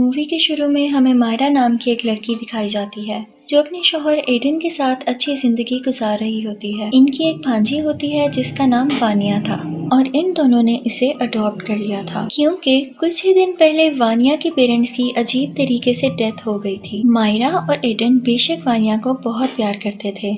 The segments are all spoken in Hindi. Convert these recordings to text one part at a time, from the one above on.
मूवी के शुरू में हमें मायरा नाम की एक लड़की दिखाई जाती है जो अपने शौहर एडन के साथ अच्छी जिंदगी गुजार रही होती है। इनकी एक भांजी होती है जिसका नाम वानिया था और इन दोनों ने इसे अडॉप्ट कर लिया था क्योंकि कुछ ही दिन पहले वानिया के पेरेंट्स की अजीब तरीके से डेथ हो गई थी। मायरा और एडन बेशक वानिया को बहुत प्यार करते थे,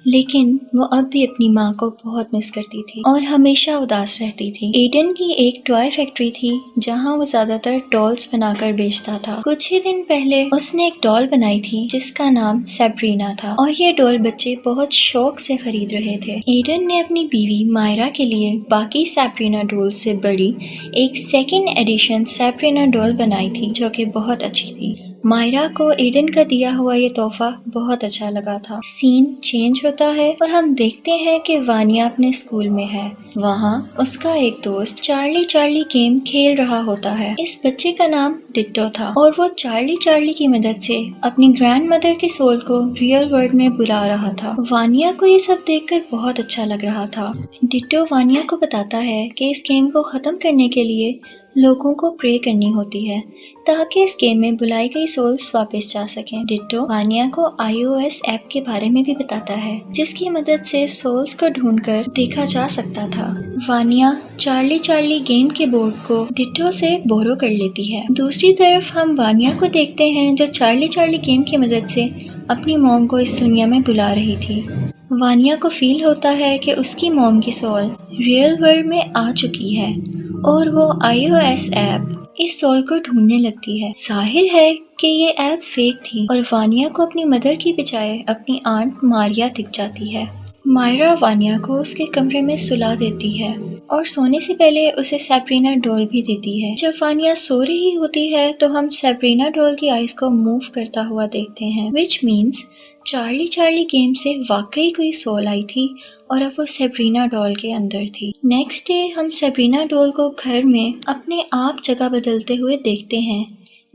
लेकिन वो अब भी अपनी माँ को बहुत मिस करती थी और हमेशा उदास रहती थी। एडन की एक टॉय फैक्ट्री थी जहाँ वो ज्यादातर डॉल्स बनाकर बेचता था। कुछ ही दिन पहले उसने एक डॉल बनाई थी जिसका नाम सैब्रीना था और ये डॉल बच्चे बहुत शौक से खरीद रहे थे। एडन ने अपनी बीवी मायरा के लिए बाकी सैब्रीना डॉल से बड़ी एक सेकेंड एडिशन सैब्रीना डॉल बनाई थी जो कि बहुत अच्छी थी। मायरा को एडन का दिया हुआ ये तोहफा बहुत अच्छा लगा था। सीन चेंज होता है और हम देखते हैं कि वानिया अपने स्कूल में है। वहाँ उसका एक दोस्त चार्ली गेम खेल रहा होता है। इस बच्चे का नाम डिट्टो था और वो चार्ली की मदद से अपनी ग्रैंड मदर के सोल को रियल वर्ल्ड में बुला रहा था। वानिया को ये सब देखकर बहुत अच्छा लग रहा था। डिट्टो वानिया को बताता है कि इस गेम को खत्म करने के लिए लोगों को प्रे करनी होती है ताकि इस गेम में बुलाई गई सोल्स वापस जा सकें। डिट्टो वानिया को iOS ऐप के बारे में भी बताता है जिसकी मदद से सोल्स को ढूंढकर देखा जा सकता था। वानिया चार्ली गेम के बोर्ड को डिट्टो से बोरो कर लेती है। दूसरी तरफ हम वानिया को देखते हैं जो चार्ली गेम की मदद से अपनी मॉम को इस दुनिया में बुला रही थी। वानिया को फील होता है कि उसकी मॉम की सोल रियल वर्ल्ड में आ चुकी है और वो iOS ऐप इस सोल को ढूंढने लगती है। जाहिर है कि ये ऐप फेक थी और वानिया को अपनी मदर की बजाय अपनी आंट मारिया दिख जाती है। मायरा वानिया को उसके कमरे में सुला देती है और सोने से पहले उसे सैब्रीना डॉल भी देती है। जब वानिया सो रही होती है तो हम सैब्रीना डॉल की आइज को मूव करता हुआ देखते हैं, विच मीन्स चार्ली गेम से वाकई कोई सोल आई थी और अब वो सैब्रीना डॉल के अंदर थी। नेक्स्ट डे हम सैब्रीना डॉल को घर में अपने आप जगह बदलते हुए देखते हैं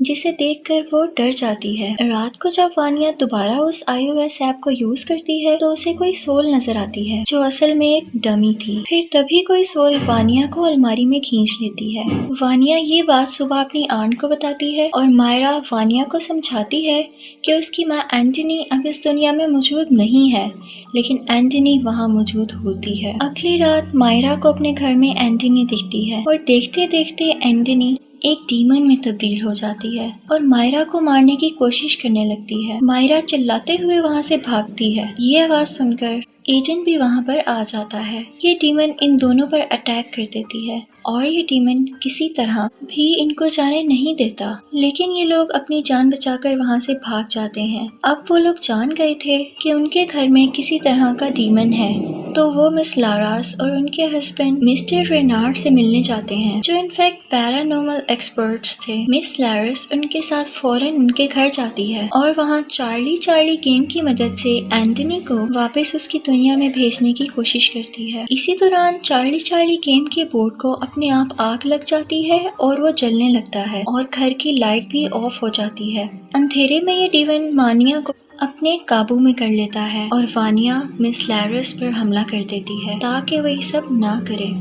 जिसे देखकर वो डर जाती है। रात को जब वानिया दोबारा उस iOS ऐप को यूज करती है तो उसे कोई सोल नजर आती है जो असल में एक डमी थी। फिर तभी कोई सोल वानिया को अलमारी में खींच लेती है। वानिया ये बात सुबह अपनी आंट को बताती है और मायरा वानिया को समझाती है कि उसकी माँ एंटनी अब इस दुनिया में मौजूद नहीं है, लेकिन एंटनी वहाँ मौजूद होती है। अगली रात मायरा को अपने घर में एंटनी दिखती है और देखते देखते एंटनी एक डीमन में तब्दील हो जाती है और मायरा को मारने की कोशिश करने लगती है। मायरा चिल्लाते हुए वहाँ से भागती है। ये आवाज सुनकर एडन भी वहाँ पर आ जाता है। ये डीमन इन दोनों पर अटैक कर देती है और ये डीमन किसी तरह भी इनको जाने नहीं देता, लेकिन ये लोग अपनी जान बचाकर वहाँ से भाग जाते हैं। अब वो लोग जान गए थे कि उनके घर में किसी तरह का डीमन है, तो वो मिस लारास और उनके हस्बैंड मिस्टर रेनार्ड से मिलने जाते हैं जो इनफैक्ट पैरानॉर्मल एक्सपर्ट्स थे। मिस लारास उनके साथ फौरन उनके घर जाती है और वहाँ चार्ली गेम की मदद से एंटनी को वापस उसकी दुनिया में भेजने की कोशिश करती है। इसी दौरान चार्ली गेम के बोर्ड को अपने आप आग लग जाती है और वो जलने लगता है और घर की लाइट भी ऑफ हो जाती है। अंधेरे में ये डीमन वानिया को अपने काबू में कर लेता है और वानिया मिस लारस पर हमला कर देती है ताकि वह सब ना करे।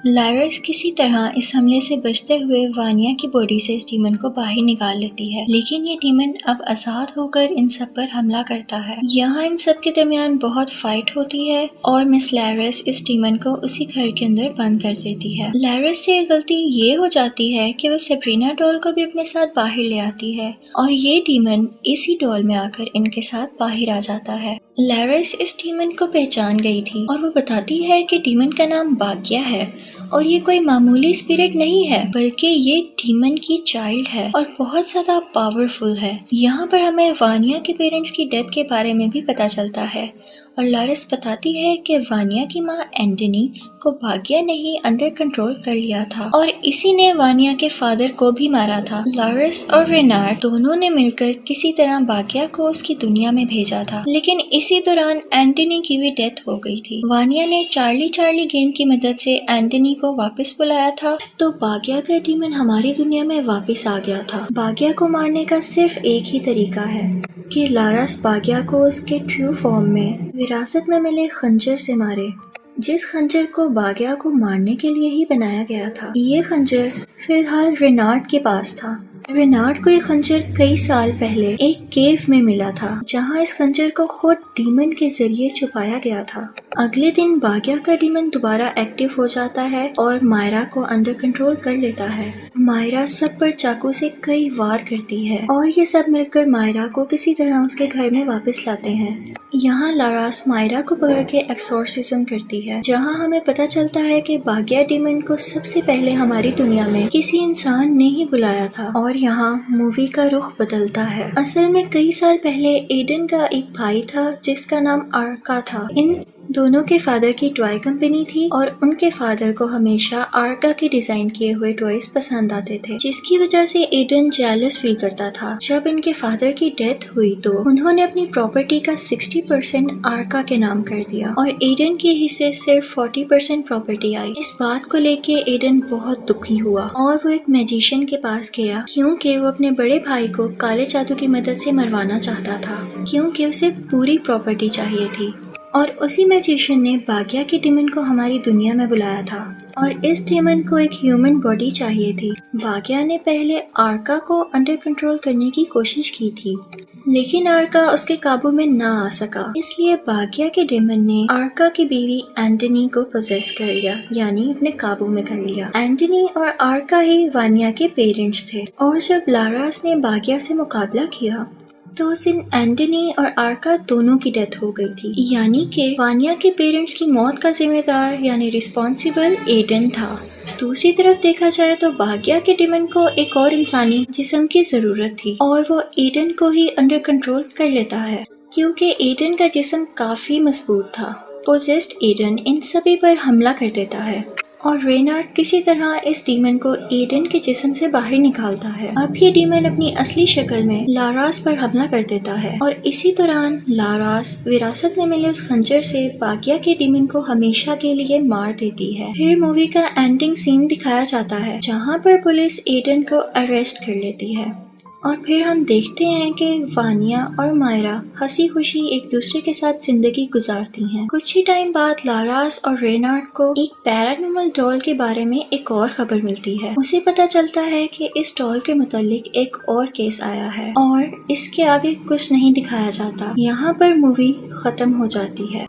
लारस किसी तरह इस हमले से बचते हुए वानिया की बॉडी से इस डीमन को बाहर निकाल लेती है, लेकिन ये डीमन अब आजाद होकर इन सब पर हमला करता है। यहाँ इन सब के दरमियान बहुत फाइट होती है और मिस लारस इस डीमन को उसी घर के अंदर बंद कर देती है। लारस से गलती ये हो जाती है कि वो सैब्रीना डॉल को भी अपने साथ बाहर ले आती है और ये डीमन इसी डॉल में आकर इनके साथ बाहर आ जाता है। लारस इस डीमन को पहचान गई थी और वो बताती है कि डीमन का नाम बाग्या है और ये कोई मामूली स्पिरिट नहीं है बल्कि ये डीमन की चाइल्ड है और बहुत ज्यादा पावरफुल है। यहाँ पर हमें वानिया के पेरेंट्स की डेथ के बारे में भी पता चलता है और लारस बताती है कि वानिया की माँ एंटनी को बाग्या ने ही अंडर कंट्रोल कर लिया था और इसी ने वानिया के फादर को भी मारा था। लारस और रेनार्ड दोनों ने मिलकर किसी तरह बाग्या को उसकी दुनिया में भेजा था, लेकिन इसी दौरान एंटनी की भी डेथ हो गई थी। वानिया ने चार्ली गेम की मदद से एंटनी को वापस बुलाया था, तो बाग्या का डीमन हमारी दुनिया में वापस आ गया था। बाग्या को मारने का सिर्फ एक ही तरीका है कि लारस बाग्या को उसके ट्रू फॉर्म में विरासत में मिले खंजर से मारे, जिस खंजर को बाग्या को मारने के लिए ही बनाया गया था। ये खंजर फिलहाल रेनार्ड के पास था रेनार्ड को ये खंजर कई साल पहले एक केव में मिला था, जहाँ इस खंजर को खुद डीमन के जरिए छुपाया गया था। अगले दिन बाग्या का डीमन दोबारा एक्टिव हो जाता है और मायरा को अंडर कंट्रोल कर लेता है। मायरा सब पर चाकू से कई वार करती है और ये सब मिलकर मायरा को किसी तरह उसके घर में वापस लाते हैं। यहाँ लारास मायरा को पकड़ के एक्सोर्सिज्म करती है, जहाँ हमें पता चलता है कि बाग्या डीमन को सबसे पहले हमारी दुनिया में किसी इंसान ने ही बुलाया था और यहाँ मूवी का रुख बदलता है। असल में कई साल पहले एडन का एक भाई था जिसका नाम आर्का था। इन दोनों के फादर की टॉय कंपनी थी और उनके फादर को हमेशा आर्का के डिजाइन किए हुए टॉयज पसंद आते थे, जिसकी वजह से एडन जेलस फील करता था। जब इनके फादर की डेथ हुई तो उन्होंने अपनी प्रॉपर्टी का 60% आर्का के नाम कर दिया और एडन के हिस्से सिर्फ 40% प्रॉपर्टी आई। इस बात को लेके एडन बहुत दुखी हुआ और वो एक मैजिशियन के पास गया, क्योंकि वो अपने बड़े भाई को काले जादू की मदद से मरवाना चाहता था, क्योंकि उसे पूरी प्रॉपर्टी चाहिए थी। और उसी मैजिशियन ने बाग्या के डीमन को हमारी दुनिया में बुलाया था और इस डीमन को एक ह्यूमन बॉडी चाहिए थी। बाग्या ने पहले आर्का को अंडर कंट्रोल करने की कोशिश की थी, लेकिन आर्का उसके काबू में ना आ सका। इसलिए बाग्या के डीमन ने आर्का की बीवी एंटनी को पोजेस कर लिया, यानी अपने काबू में कर लिया। एंटनी और आर्का ही वानिया के पेरेंट्स थे और जब लारास ने बाग्या से मुकाबला किया तो उस दिन एंटनी और आर्का दोनों की डेथ हो गई थी, यानी कि वानिया के पेरेंट्स की मौत का जिम्मेदार यानी रिस्पॉन्सिबल एडन था। दूसरी तरफ देखा जाए तो बाग्या के डीमन को एक और इंसानी जिस्म की जरूरत थी और वो एडन को ही अंडर कंट्रोल कर लेता है, क्योंकि एडन का जिस्म काफी मजबूत था। पोजेस्ड एडन इन सभी पर हमला कर देता है और रेनार्ड किसी तरह इस डीमन को एडन के जिस्म से बाहर निकालता है। अब ये डीमन अपनी असली शक्ल में लारास पर हमला कर देता है और इसी दौरान लारास विरासत में मिले उस खंजर से बाग्या के डीमन को हमेशा के लिए मार देती है। फिर मूवी का एंडिंग सीन दिखाया जाता है, जहाँ पर पुलिस एडन को अरेस्ट कर लेती है और फिर हम देखते हैं कि वानिया और मायरा हंसी खुशी एक दूसरे के साथ जिंदगी गुजारती हैं। कुछ ही टाइम बाद लारास और रेनार्ड को एक पैरानॉर्मल डॉल के बारे में एक और खबर मिलती है। उसे पता चलता है कि इस डॉल के मुतालिक एक और केस आया है और इसके आगे कुछ नहीं दिखाया जाता। यहाँ पर मूवी खत्म हो जाती है।